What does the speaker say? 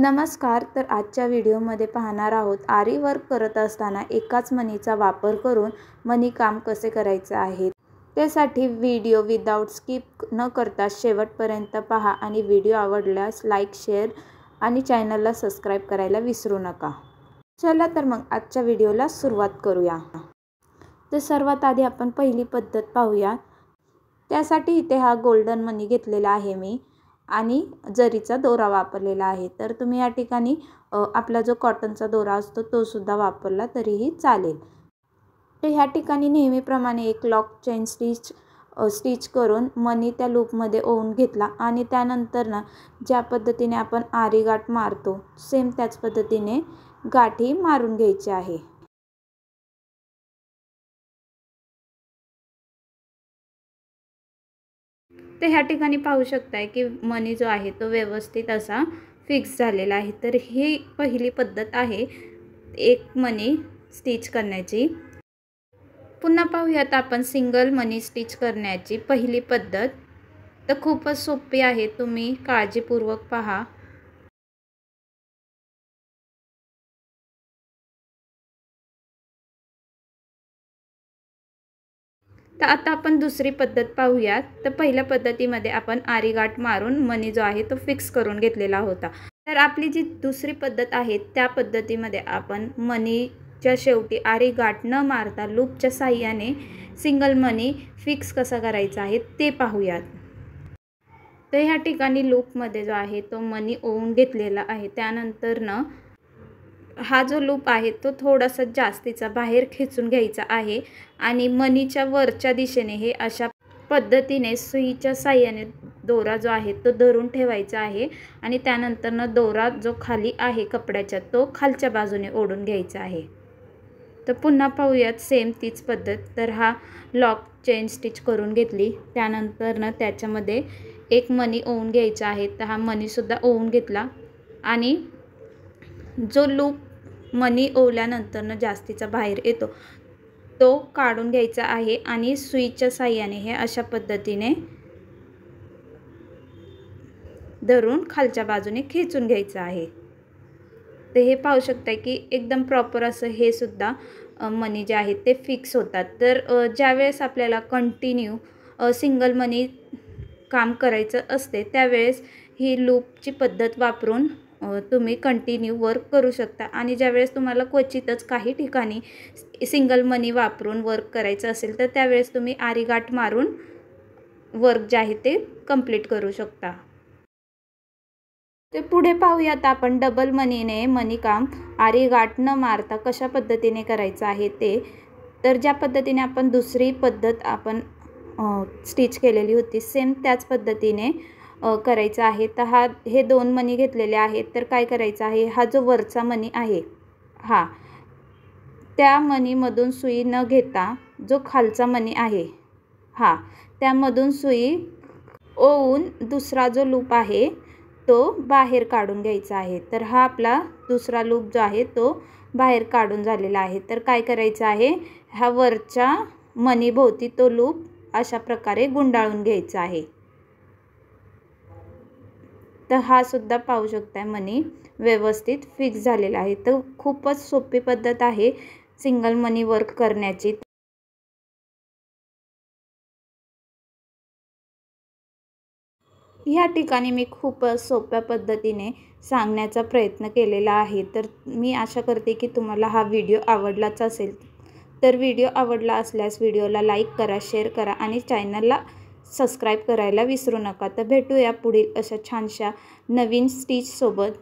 नमस्कार। तर आजच्या व्हिडिओमध्ये पाहणार आहोत आरी वर्क करत असताना एकाच मणीचा वापर करून मणी काम कसे करायचे आहे। त्यासाठी व्हिडिओ विदाउट स्किप न करता शेवटपर्यंत पहा आणि व्हिडिओ आवडल्यास लाईक, शेअर आणि चॅनलला सबस्क्राइब करायला विसरू नका। चला तर मग आजच्या व्हिडिओला सुरुवात करूया। तर सर्वात आधी आपण पहिली पद्धत पाहूया। त्यासाठी इथे हा गोल्डन मणी घेतलेला आहे मी आणि जरीचा दोरा वापरलेला आहे। तर तुम्ही या ठिकाणी आपला जो कॉटनचा दोरा असतो तो सुद्धा वापरला तरीही चालेल। तर ह्या ठिकाणी नेहमीप्रमाणे एक लॉक चेन स्टिच करून मणी त्या लूपमध्ये ओवून घेतला आणि त्यानंतर ना ज्या पद्धतीने आपण आरी गाठ मारतो सेम त्याच पद्धतीने गाठी मारून घ्यायची आहे। तर ह्या ठिकाणी पाहू शकताय की मणी जो आहे तो व्यवस्थित असा फिक्स झालेला आहे। तर ही पहिली पद्धत आहे एक मणी स्टिच करण्याची। पुन्हा पाहूयात आपण सिंगल मणी स्टिच करण्याची पहिली पद्धत। तर खूपच सोपी आहे, तुम्ही काळजीपूर्वक पहा। तर आता आपण दुसरी पद्धत पाहूयात। तर पहिल्या पद्धतीमध्ये आपण आरी गाठ मारून मणी जो आहे तो फिक्स करून घेतलेला होता। तर आपली जी दुसरी पद्धत आहे त्या पद्धतीमध्ये आपण मणीच्या शेवटी आरी गाठ न मारता लूपच्या साहाय्याने सिंगल मणी फिक्स कसा करायचा आहे ते पाहूयात। तर ह्या ठिकाणी लूपमध्ये जो आहे तो मणी ओवून घेतलेला आहे। त्यानंतर हा जो लूप आहे तो थोडासा जास्तीचा बाहेर खेचून घ्यायचा आहे आणि मणीच्या वरच्या दिशेने हे अशा पद्धतीने सुईच्या साहाय्याने दोरा जो आहे तो धरून ठेवायचा आहे आणि त्यानंतर दोरा जो खाली आहे कपड्याच्या तो खालच्या बाजूने ओढून घ्यायचा आहे। तर पुन्हा पाहूयात सेम तीच पद्धत। तर हा लॉक चेन स्टिच करून घेतली, त्यानंतर त्याच्यामध्ये एक मणी ओवून घ्यायचा आहे। तर हा मणी सुद्धा ओवून घेतला आणि जो लूप मणी ओवल्यानंतर जास्तीचा बाहेर येतो तो काढून घ्यायचा आहे आणि सुईच्या साहाय्याने हे अशा पद्धतीने धरून खालच्या बाजूने खेचून घ्यायचं आहे। तर हे पाहू शकता की एकदम प्रॉपर असं हे सुद्धा मणी जे आहेत ते फिक्स होतात। तर ज्यावेळेस आपल्याला कंटिन्यू सिंगल मणी काम करायचं असते त्यावेळेस ही लूपची पद्धत वापरून तुम्ही कंटिन्यू वर्क करू शकता आणि ज्यावेळेस तुम्हाला क्वचितच काही ठिकाणी सिंगल मणी वापरून वर्क करायचं असेल तर त्यावेळेस तुम्ही आरी गाठ मारून वर्क जे आहे ते कंप्लीट करू शकता। ते पुढे पाहूयात आपण डबल मणीने मणीकाम आरी गाठ न मारता कशा पद्धतीने करायचं आहे ते। तर ज्या पद्धतीने आपण दुसरी पद्धत आपण स्टिच केलेली होती सेम त्याच पद्धतीने करायचं आहे। तर हे दोन मणी घेतलेले आहेत। तर काय करायचं आहे, हा जो वरचा मणी आहे त्या मणीमधून सुई न घेता जो खालचा मणी आहे त्यामधून सुई ओवून दुसरा जो लूप आहे तो बाहेर काढून घ्यायचा आहे। तर हा आपला दुसरा लूप जो आहे तो बाहेर काढून झालेला आहे। तर काय करायचं आहे, ह्या वरच्या मणीभोवती तो लूप अशा प्रकारे गुंडाळून घ्यायचा आहे। तर हा सुद्धा पाहू शकताय मणी व्यवस्थित फिक्स झालेला आहे। तर खूपच सोपी पद्धत आहे सिंगल मणी वर्क करण्याची। या ठिकाणी मी खूपच सोप्या पद्धतीने सांगण्याचा प्रयत्न केलेला आहे। तर मी आशा करते की तुम्हाला हा व्हिडिओ आवडलाच असेल। तर व्हिडिओ आवडला असल्यास व्हिडिओला लाईक करा, शेअर करा आणि चॅनलला सबस्क्राइब करायला विसरू नका। तर भेटूया पुढील अशा छानशा नवीन स्टिच सोबत।